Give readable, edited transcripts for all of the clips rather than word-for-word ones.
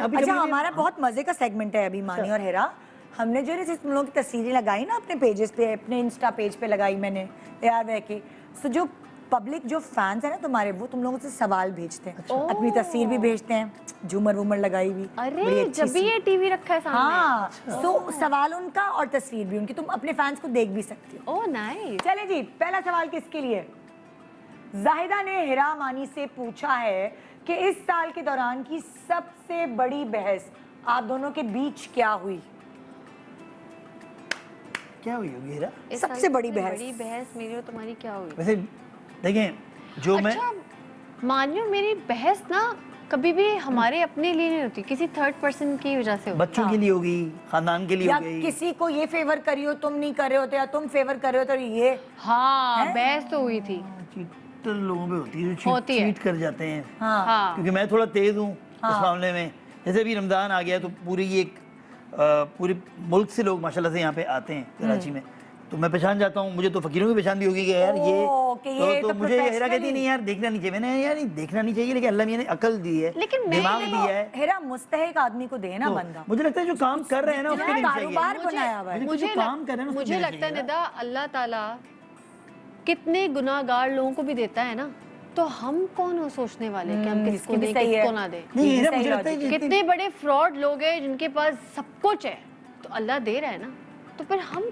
अभी अच्छा हमारा बहुत मजे का सेगमेंट है अभी मानी और हेरा। हमने जो है तुम लोगों की तस्वीरें लगाई ना अपने पेजेस पे, अपने इंस्टा पेज पे लगाई मैंने यार वह के, सो जो पब्लिक जो फैंस है ना तुम्हारे, वो तुम लोगों से सवाल भेजते हैं। अपनी तस्वीर भी भेजते हैं, झूमर वूमर लगाई हुई, बड़ी अरे अच्छी जब भी सी। ये टीवी रखा है सामने। हाँ, सो सवाल उनका और तस्वीर भी उनकी, तुम अपने फैंस को देख भी सकती हो। Oh nice. चले जी, पहला सवाल किसके लिए? जाहिदा ने हिरा मानी से पूछा है कि इस साल के दौरान की सबसे बड़ी बहस आप दोनों के बीच क्या हुई? क्या हुई होगी हीरा? इस सबसे साल बड़ी सबसे बहस। बड़ी बहस मेरी और तुम्हारी क्या हुई? वैसे देखें, जो मैं अच्छा मानियो मेरी बहस ना कभी भी हमारे अपने लिए नहीं होती, किसी थर्ड पर्सन की वजह से होती। बच्चों के लिए होगी, खानदान के लिए या हो गई। किसी को ये फेवर करी हो तुम नहीं कर रहे होते, या तुम फेवर कर रहे हो तो ये। हाँ हैं? बहस तो हुई थी। चीटर लोगों पे होती है, जो होती है। चीट कर जाते हैं। हाँ, हाँ क्योंकि मैं थोड़ा तेज हूँ इस मामले में। जैसे अभी रमजान आ गया तो पूरे मुल्क से लोग माशाल्लाह से यहाँ पे आते हैं कराची में, तो मैं पहचान जाता हूँ। मुझे तो फकीरों की पहचान भी होगी कि यार तो मुझे हेरा कहती professionally। नहीं यार देखना नहीं चाहिए। मैंने यार नहीं देखना नहीं चाहिए, लेकिन अल्लाह मियां ने अकल दी है, लेकिन मैं दिमाग दिया है। हेरा मुस्तहिक आदमी को दे ना तो बंदा, मुझे लगता है जो काम कर रहे हैं ना उसके लिए चाहिए। कारोबार बनाया हुआ है। मुझे काम कर रहे हैं ना उसके मुझे लिए लगता है चाहिए। निदा अल्लाह ताला कितने गुनाहगार लोगों को भी देता है ना, तो हम कौन हो सोचने वाले कि हम किसको इसकी भी दें सही है। किसको ना दें। नहीं ये हेरा, सही मुझे लगता है logic कि कितने बड़े फ्रॉड लोग हैं जिनके पास सब कुछ है, तो अल्लाह दे रहा है ना, तो फिर हम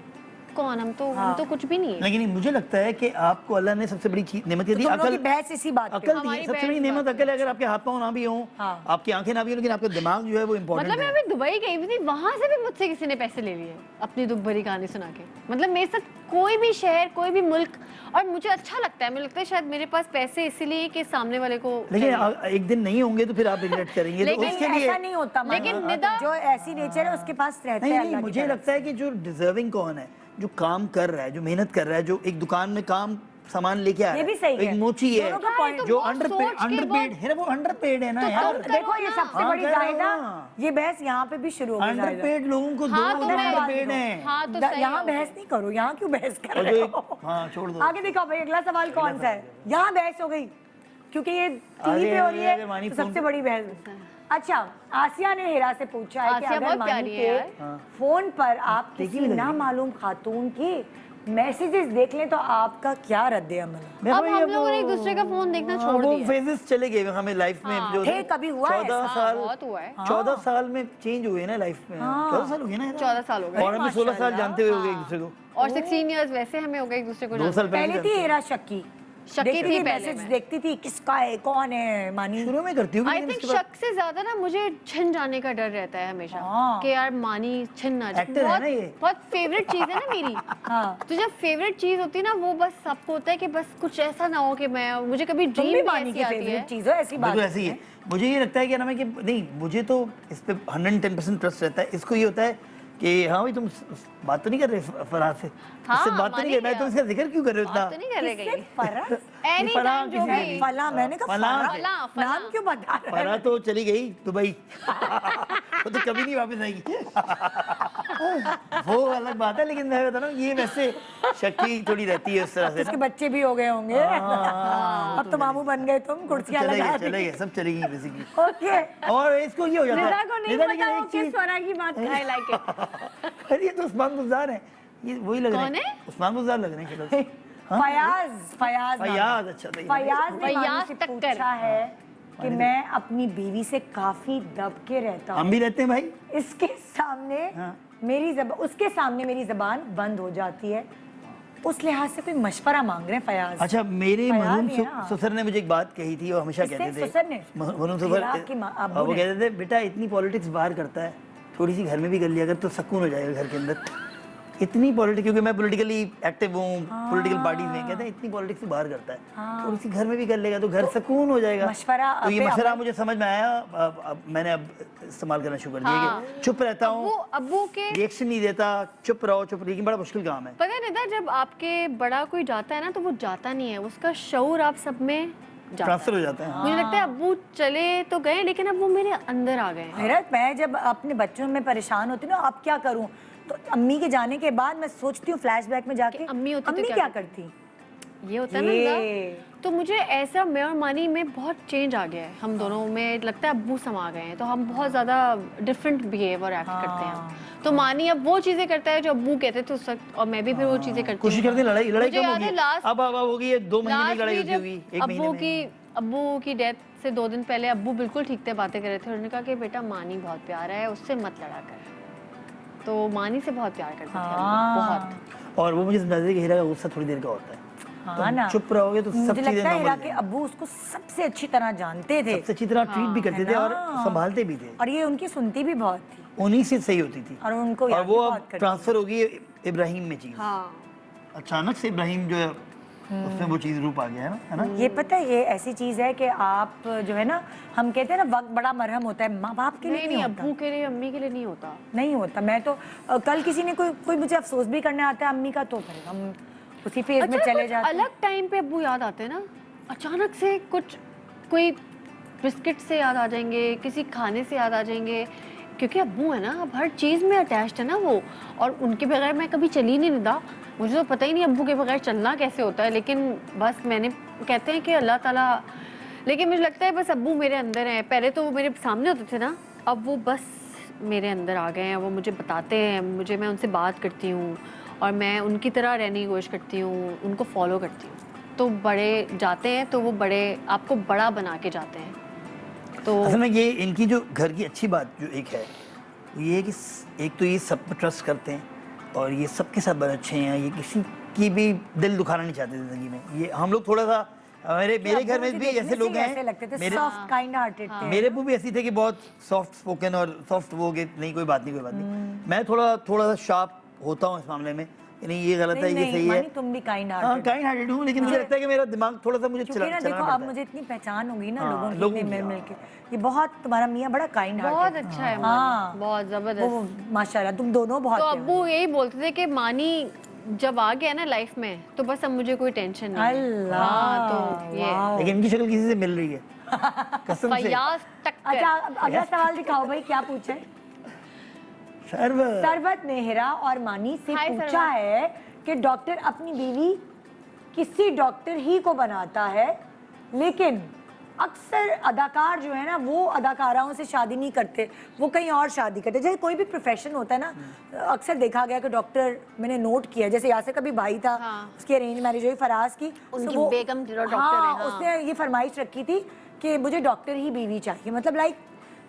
कौन? हम तो कुछ भी नहीं है। लेकिन मुझे लगता है कि आपको अल्लाह ने सबसे बड़ी नेमत दी, तुम लोगों अकल। की बहस इसी बात पे अकल हो। दी है, हमारी सबसे बड़ी बहस नेमत बात अकल है। अगर आपके हाथ पाँव ना भी हों, हाँ। आपकी आंखें ना भी हों, लेकिन आपका दिमाग जो है वो इम्पोर्टेंट मतलब मैं है। अभी दुबई गई हुई थी, वहां से भी मुझसे किसी ने पैसे ले लिए अपनी दुख भरी कहानी सुना के। मतलब मेरे साथ कोई भी शहर, कोई भी मुल्क, और मुझे अच्छा लगता है, मुझे लगता है शायद मेरे पास पैसे इसीलिए कि सामने वाले को लेकिन चाहिए। एक दिन नहीं होंगे तो फिर आप रिग्रेट करेंगे, तो लेकिन उसके लिए ऐसा नहीं होता लेकिन मानो। निदा जो ऐसी नेचर है उसके पास रहते नहीं हैं नहीं, अल्लाह की मुझे तरफ लगता है कि जो डिजर्विंग कौन है, जो काम कर रहा है, जो मेहनत कर रहा है, जो एक दुकान में काम सामान लेके आ रहा है, ये भी सही एक है। मोची है दोनों का point- जो बहुत सोच के अंडरपेड है, वो अंडरपेड है ना यार। तुम देखो ये ना। सबसे हाँ, बड़ी कर रहा हूँ जायदा, ना। ये बहस यहाँ पे भी शुरू हो गई जायदा। अंडरपेड लोगों को हाँ, दो, तो मैं- अंडरपेड हैं। हाँ तो सही यहाँ है, बहस नहीं करो, यहाँ क्यों बहस कर और जो रहे एक हो? हाँ छोड़ दो। आगे दिखाओ भाई, अगला सवाल कौन सा है? यहाँ बहस हो गई क्योंकि ये टीवी आगे पे हो रही आगे है, मानी तो फोन सबसे पे- बड़ी बहस। अच्छा, आसिया ने हिरा से पूछा है कि आसिया अगर बहुत मानी प्यारी है के यार। फोन पर आप देखी किसी भी ना लगी। मालूम खातून की मैसेजेस देख लें तो आपका क्या रद्द अमल है? देखो अब ये हम लोगों ने एक दूसरे का फोन देखना छोड़ वो दिया। फेजेस चले गए हमें लाइफ में, हाँ। जो थे, कभी हुआ है 14 ऐसा? साल, बहुत हुआ है। 14 साल में चेंज हुए ना लाइफ में। 14 साल हो गए ना, 14 साल हो गए। और हमें 16 साल माशाल्लाह। जानते हुए हो गए एक दूसरे को। और 16 इयर्स वैसे हमें हो गए एक दूसरे को 2 जानते। साल पहले पहले थी हिरा शक्की, शक्की देखती थी थी, पहले मैसेज मैं। देखती थी किसका है कौन है मानी। शुरू में करती हूँ, आई लेकिन थिंक उसके बाद शक से ज्यादा ना मुझे छिन जाने का डर रहता है हमेशा हाँ। कि यार मानी छिन ना जाए। Actor है ना ये। बहुत फेवरेट चीज है ना मेरी। हाँ। तो जब फेवरेट चीज होती है ना, वो बस सबको होता है कि बस कुछ ऐसा ना हो कि मुझे कभी तुम भी ड्रीम मानी की आती है। फेवरेट चीज हो, ऐसी बात बिल्कुल ऐसी ही है। मुझे ये लगता है कि ना मैं कि नहीं, मुझे तो इस पे 110% ट्रस्ट रहता है। इसको ये होता है कि हाँ भाई तुम बात तो नहीं कर रहे फराज से, हाँ, उससे बात तो नहीं कर, मैं तो मानी इसका जिक्र क्यों कर रहे हो इतना? बात तो नहीं कर रहे किससे कहीं। फराज? एनी फला टाइम जो किसी भी। फला, मैंने कहा फला। फराज। फला। नाम क्यों बता रहे फरा हो? तो चली गई दुबई वो तो कभी नहीं वापस आएगी वो अलग बात है, लेकिन मैं बता रहा हूँ ये वैसे शक्की थोड़ी रहती है उस तरह से उसके ना। बच्चे भी हो गए होंगे। अब तो मामू बन गए तुम, कुर्सियां लगा दी। चले गए सब चलेगी बेसिकली। ओके, और इसको ये हो जाता निदा है, को नहीं निदा, पता लेकिन वो एक किस चीज, फरा की बात आई लाइक इट। अरे ये तो उस्मान गुलजार है, ये वही लग रहे कौन है? हैं उस्मान गुलजार लग रहे हैं शक्ल से। फयाज, फयाज नाम। फयाज, अच्छा था ये। फयाज ने फयाज मानी से टक्कर। पूछा है कि मैं अपनी बीवी से काफी दब के रहता हूँ, हम भी रहते हैं भाई। इसके सामने हाँ। उसके सामने मेरी जबान बंद हो जाती है, उस लिहाज से कोई मशवरा मांग रहे हैं फयाज। अच्छा, मेरे फयाज मरहूम ही है ना। ससुर ने मुझे एक बात कही थी, वो हमेशा किसने? कहते थे। ससुर ने? मरहूम हीरा की अब्बू वो ने? कहते थे बेटा इतनी पॉलिटिक्स बाहर करता है, थोड़ी सी घर में भी कर लिया अगर तो सुकून हो जाएगा घर के अंदर। इतनी पॉलिटिक्स, क्योंकि मैं पॉलिटिकली एक्टिव हूँ, पॉलिटिकल पार्टीज में, कहते हैं इतनी पॉलिटिक्स बाहर करता है, थोड़ी सी घर में भी कर लेगा तो घर सुकून हो जाएगा। मशवरा तो ये पे मशवरा अमल- मुझे समझ में आया। अब मैंने इस्तेमाल करना शुरू कर दिया कि चुप रहता हूँ, अब्बू के रिएक्शन नहीं देता, चुप रहो चुप, लेकिन बड़ा मुश्किल काम है। पता है निदा, जब आपके बड़ा कोई जाता है ना तो वो जाता नहीं है, उसका शऊर आप सब में जाता ट्रांसफर है। हो जाता है। मुझे लगता है अब्बू चले तो गए, लेकिन अब वो मेरे अंदर आ गए हैं। मेरा मैं जब अपने बच्चों में परेशान होती हूँ ना, अब क्या करूँ, तो अम्मी के जाने के बाद मैं सोचती हूँ फ्लैशबैक में जाके कि अम्मी होती तो अम्मी क्या क्या करती, ये होता है ना अंदाज। तो मुझे ऐसा, मैं और मानी में बहुत चेंज आ गया है, हम दोनों में लगता है अब्बू समा गए हैं, तो हम बहुत ज़्यादा डिफरेंट बिहेव और एक्ट करते हैं हम। तो मानी अब वो चीज़ें करता है जो अब्बू कहते थे उस वक्त, और मैं भी फिर वो चीज़ें करती हूँ। कोशिश करते हैं, लड़ाई मुझे कम याद होगी है लास्ट अब होगी 2 महीने की लड़ाई होती होगी, 1 महीने में। अब्बू की डेथ से 2 दिन पहले अब्बू बिल्कुल ठीक थे, बातें कर रहे थे, उन्होंने कहा कि बेटा मानी बहुत प्यारा है, उससे मत लड़ा कर। तो मानी से बहुत प्यार करते थे हम लोग, बहुत। और वो मुझे समझाते थे कि हीरा का गुस्सा थोड़ी देर का होता है, हाँ ना, चुप रहोगे तो सब मुझे चीजें लगता है हीरा नॉर्मल के हैं। अब्बू उसको सबसे अच्छी तरह जानते थे, सबसे अच्छी तरह ट्रीट भी करते थे और संभालते भी थे, और ये उनकी सुनती भी बहुत थी, उन्हीं से सही होती थी। और उनको और याद भी वो बहुत अब करती थी। ट्रांसफर होगी इब्राहिम में चीज, हाँ, अचानक से इब्राहिम जो है उसमें वो चीज रूप आ गया है ना। ये पता है, ये ऐसी चीज है कि आप जो है ना, हम कहते हैं ना वक्त बड़ा मरहम होता है, माँ बाप के लिए नहीं नहीं होता, अब्बू के लिए, अम्मी के लिए नहीं होता। नहीं होता। मैं तो कल किसी ने कोई मुझे अफसोस भी करने आता है अम्मी का, तो फिर हम उसी फेज में चले जाते हैं। अलग टाइम पे अब्बू याद आते हैं ना, अचानक से कुछ, कोई बिस्किट से याद आ जाएंगे, किसी खाने से याद आ जाएंगे, क्योंकि अब्बू है ना, अब हर चीज़ में अटैच्ड है ना वो, और उनके बगैर मैं कभी चली नहीं निदा, मुझे तो पता ही नहीं अब्बू के बगैर चलना कैसे होता है, लेकिन बस मैंने, कहते हैं कि अल्लाह ताला, लेकिन मुझे लगता है बस अब्बू मेरे अंदर हैं, पहले तो वो मेरे सामने होते थे ना, अब वो बस मेरे अंदर आ गए हैं, वो मुझे बताते हैं, मुझे, मैं उनसे बात करती हूँ और मैं उनकी तरह रहने की कोशिश करती हूँ, उनको फॉलो करती हूँ। तो बड़े जाते हैं तो वो बड़े आपको बड़ा बना के जाते हैं। तो असल में ये इनकी जो घर की अच्छी बात जो एक है, ये है कि एक तो ये सब पर ट्रस्ट करते हैं और ये सबके साथ बड़े अच्छे हैं, ये किसी की भी दिल दुखाना नहीं चाहते ज़िंदगी में। ये हम लोग थोड़ा सा, मेरे घर में भी ऐसे लोग हैं, मेरे सॉफ्ट काइंड हार्टेड थे, मेरे अब्बू भी ऐसी थे कि बहुत सॉफ्ट स्पोकन और सॉफ्ट वो कि नहीं कोई बात नहीं। मैं थोड़ा सा शार्प होता हूँ इस मामले में, नहीं ये गलत है, ये सही है। तुम भी काइंड हाँ, हार्टेड, काइंड हार्टेड हूँ, लेकिन मुझे लगता है कि मेरा दिमाग थोड़ा सा मुझे क्योंकि ना चलाना देखो अब पड़ता है। मुझे इतनी पहचान होगी ना हाँ, लोगों लोगों की की, मिल के, ये बहुत, तुम्हारा मियाँ बड़ा काइंड बहुत हार्टेड, अच्छा है, हाँ, बहुत जबरदस्त। माशाल्लाह तुम दोनों बहुत तो प्यारे अब्बू यही बोलते थे कि मानी जब आ गया ना लाइफ में, तो बस अब मुझे कोई टेंशन नहीं है। अल्लाह, हाँ, तो ये वाओ। लेकिन इनकी शक्ल किसी से मिल रही है कसम से। फयाज टक्कर। अच्छा, अगला सवाल दिखाओ भाई, क्या पूछे? सरबत ने हिरा और मानी से हाय पूछा सरबत। है कि डॉक्टर अपनी बीवी किसी डॉक्टर ही को बनाता है, लेकिन अक्सर अदाकार जो है ना वो अदाकाराओं से शादी नहीं करते, वो कहीं और शादी करते। जैसे कोई भी प्रोफेशन होता है ना, अक्सर देखा गया कि डॉक्टर, मैंने नोट किया, जैसे यासिर का भी भाई था, हाँ। उसकी अरेंज मैरिज हुई फराज की, उनकी वो- बेगम डॉक्टर है, हाँ, हाँ। उसने ये फरमाइश रखी थी कि मुझे डॉक्टर ही बीवी चाहिए, मतलब लाइक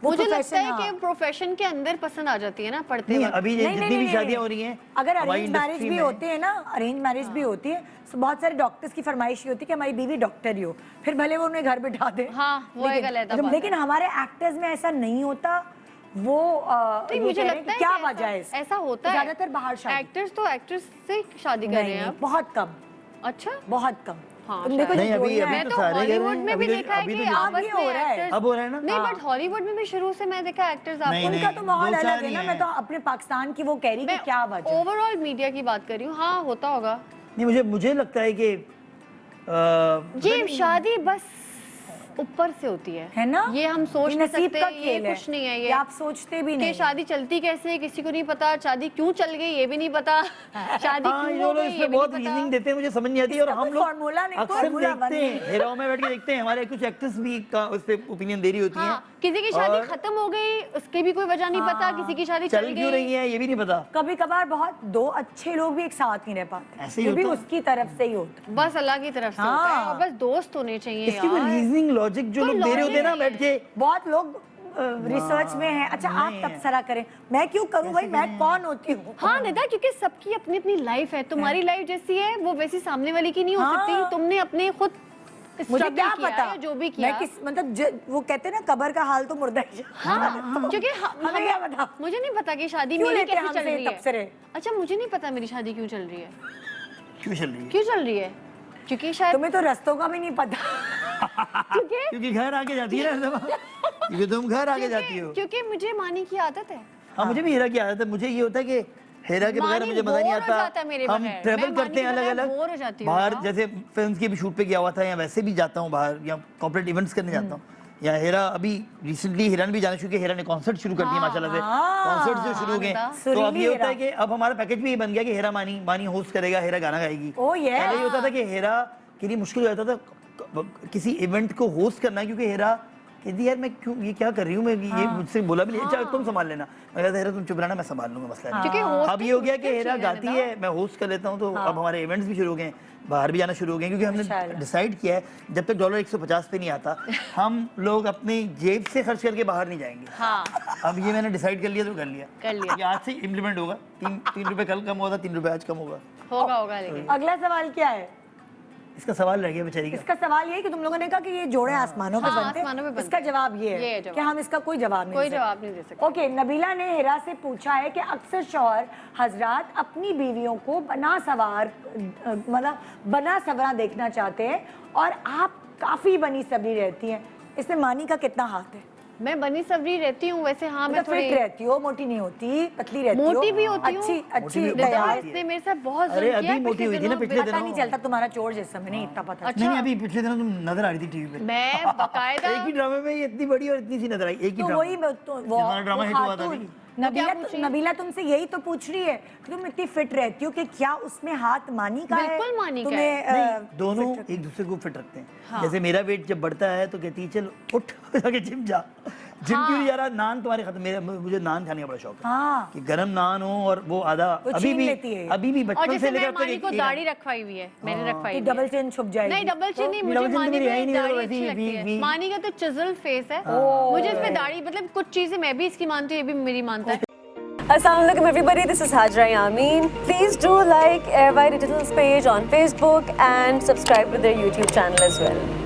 वो मुझे लगता प्रोफेशन, है कि प्रोफेशन के अंदर पसंद आ जाती है ना पढ़ते नहीं, वक्त। अभी नहीं, जितनी नहीं, भी नहीं, शादियां नहीं। हो रही हैं, अगर हमारी अरेंज मैरिज इंडस्ट्री भी में होते हैं ना, अरेंज मैरिज भी होती है, तो बहुत सारे डॉक्टर्स की फरमाइश ये होती है कि हमारी बीवी डॉक्टर ही हो, फिर भले वो उन्हें घर बिठा दे। हाँ, वो एक अलग बात है। लेकिन हमारे एक्टर्स में ऐसा नहीं होता, वो नहीं, ये मुझे कह रहे हैं लगता कि है क्या कि वजह है इसकी? ऐसा होता है ज्यादातर बाहर शादी, एक्टर्स तो एक्ट्रेस से शादी कर रहे नहीं, हैं नहीं, अब। बहुत कम, अच्छा, बहुत कम। हाँ, तुम देखो शायद। जो नहीं, अभी जोड़ियां अभी हैं, मैं तो तो सारे घर हॉलीवुड में, में भी अभी तो- देखा है अभी कि तो आपस अभी हो में रहा है। एक्टर्स, अब हो रहा है ना। नहीं, बट हॉलीवुड में भी शुरू से मैं देखा एक्टर्स नहीं, आपको, उनका तो माहौल दो चार अलग है ही ना, हैं। मैं तो अपने पाकिस्तान की वो कह रही कि क्या वजह है। ओवरऑल मीडिया की बात कर रही हूँ। हाँ, होता होगा नहीं, मुझे लगता है कि ये शादी बस ऊपर से होती है ना, ये हम सोच ये नहीं नसीब सकते, का ये खेल है, कुछ नहीं है, ये आप सोचते भी कि नहीं। शादी चलती कैसे है किसी को नहीं पता, शादी क्यों चल गई ये भी नहीं पता, शादी हाँ, क्यों ये हो लोग गई इस ये पे भी बहुत नहीं रीजनिंग पता। देते हैं, मुझे समझ नहीं आती। और इसका हम कोई लोग formula नहीं, अक्सर formula देखते बन हैं, हेराओं में बैठ के देखते हैं, हमारे कुछ एक्ट्रेस भी का उस पे ओपिनियन दे रही होती हैं। हाँ, किसी की शादी और खत्म हो गई उसकी भी कोई वजह नहीं पता, किसी की शादी चल चल क्यों रही गई। है ये भी नहीं पता। कभी कभार बहुत दो अच्छे लोग भी एक साथ नहीं रह पाते, ऐसे ही ये भी होता है। उसकी तरफ से ही होता है। बस अल्लाह की तरफ से होता है, और बस दोस्त होने चाहिए इसकी कोई यार। रीजनिंग लॉजिक जो कोई लोग दे रहे होते हैं ना logic बैठ के, बहुत लोग रिसर्च में हैं। अच्छा, आप नहीं है। तबसरा करें, मैं क्यों करूं भाई, मैं कौन होती हूँ? हाँ निदा, क्योंकि सबकी अपनी अपनी लाइफ है, तुम्हारी लाइफ जैसी है वो वैसी सामने वाली की नहीं हो हाँ। सकती। तुमने अपने खुद मुझे struggle क्या किया पता है, जो भी किया, मैं किस, मतलब वो कहते हैं ना कब्र का हाल तो मुर्दा ही जानता है। हाँ, क्योंकि हमें क्या पता? मुझे नहीं पता कि शादी क्यों मेरी लेते हैं कैसे चल हमसे रही है। तबसरे? अच्छा, मुझे नहीं पता मेरी शादी क्यों चल रही है, क्यों चल रही है? क्यों चल रही है, क्योंकि शायद तुम्हें तो रस्तों का भी नहीं पता। क्योंकि घर आके जाती है ना, क्योंकि तुम घर आके जाती हो। क्योंकि मुझे मानी की आदत है। हाँ, मुझे भी हेरा की आदत है। मुझे ये होता है कि हेरा के बगैर मानी मुझे मजा नहीं बोर हो जाता आता। है मेरे हम बगैर। ट्रेवल मैं करते हैं मानी के अलग बगैर अलग बोर हो जाती हूँ बाहर, ना। जैसे फिल्म के भी शूट पे गया हुआ था, या वैसे भी जाता हूँ बाहर, या कॉर्पोरेट इवेंट्स करने जाता हूँ। या हेरा अभी रिसेंटली हेरा ने भी जाना शुरू किया, हेरा ने कॉन्सर्ट शुरू कर दिया माशाल्लाह से। कॉन्सर्ट जो शुरू हो गए, तो अब ये होता है कि अब हमारा पैकेज भी ये बन गया कि हेरा मानी होस्ट करेगा, हेरा गाना गाएगी। Oh, yes. पहले ये होता था कि हेरा के लिए मुश्किल हो जाता था किसी इवेंट को होस्ट करना, क्योंकि हेरा कहती यार मैं क्यों ये क्या कर रही हूँ, मैं ये मुझसे बोला भी नहीं, अच्छा तुम संभाल लेना। मैं कहता हेरा तुम चुप रहना, मैं संभाल लूंगा, मसला नहीं। क्योंकि अब ये हो गया कि hosting हेरा मुश्किल गाती चीज़ है है, मैं होस्ट कर लेता हूँ, तो अब हमारे इवेंट्स भी शुरू हो गए हैं, बाहर भी जाना शुरू हो गए, क्योंकि हमने डिसाइड किया है जब तक डॉलर 150 पे नहीं आता हम लोग अपनी जेब से खर्च करके बाहर नहीं जाएंगे। हाँ अब ये मैंने डिसाइड कर लिया तो कर लिया, कर लिया। ये आज से इम्प्लीमेंट होगा। 3 रुपए कल कम हुआ था, 3 रुपए आज कम होगा। होगा लेकिन अगला सवाल क्या है? इसका सवाल रह गया बेचारी का। इसका सवाल ये है कि तुम लोगों ने कहा कि ये जोड़े आसमानों पे हाँ, बनते आसमानों पे हैं। बनते इसका हैं। जवाब ये ये है है जवाब। कि हम इसका कोई जवाब नहीं कोई दे जवाब नहीं दे सकते। ओके, नबीला ने हिरा से पूछा है कि अक्सर शौहर हजरात अपनी बीवियों को मतलब बना सवरा देखना चाहते हैं और आप काफी बनी सबरी रहती हैं, इसमें मानी का कितना हाथ है? मैं बनी सबरी रहती हूँ वैसे, हाँ मैं मतलब फिट थोड़ी रहती हो, मोटी नहीं होती, पतली रहती हो, मोटी भी होती हूँ। अच्छी अच्छी मोटी भी तैयार। होती है। इसने मेरे साथ बहुत अरे जुल्म अभी किया है मोटी हुई थी ना पिछले पता दिनों। नहीं चलता तुम्हारा चोर जैसा, मैं नहीं इतना पता। नहीं अभी पिछले दिनों तुम नजर आ रही थी टीवी पे। मैं बाकायदा एक ही ड्रामे में ये इतनी बड़ी और इतनी सी नजर आई, एक ही तो ड्रामा। वही वो हमारा ड्रामा हिट हुआ था खातून, नहीं। नबीला पूछ रही? नबीला तुमसे यही तो पूछ रही है कि तुम इतनी फिट रहती हो कि क्या उसमें हाथ मानी का है? बिल्कुल मानी का तुम्हें, नहीं, दोनों एक दूसरे को फिट रखते हैं। जैसे मेरा वेट जब बढ़ता है तो कहती है चल उठ जाके जिम जा। जिम क्यों नहीं जा रहा? नान तुम्हारे खत्म, मुझे नान खाने का बड़ा शौक है हाँ कि गरम नान हो और वो आधा वो अभी छीन भी लेती है। अभी भी और बचपन जैसे से मैं लेकर अब तक मानी को एक- दाढ़ी रखवाई हुई है, मैंने रखवाई कि हुई है। डबल चिन छुप जाएगी। नहीं डबल चिन नहीं, डबल मुझे चिन तो मानी मेरी है ही पे नहीं, दाढ़ी वैसे अच्छी ही लगती है। वी- मानी का तो चिजल फेस है, मुझे इस पे दाढ़ी मतलब कुछ चीजें मैं भी इसकी मानती हूँ, ये भी मेरी मानता है। Assalamualaikum everybody, this is Hajra Yamin. Please do like Airby Digital's page on Facebook and subscribe to their YouTube channel as well.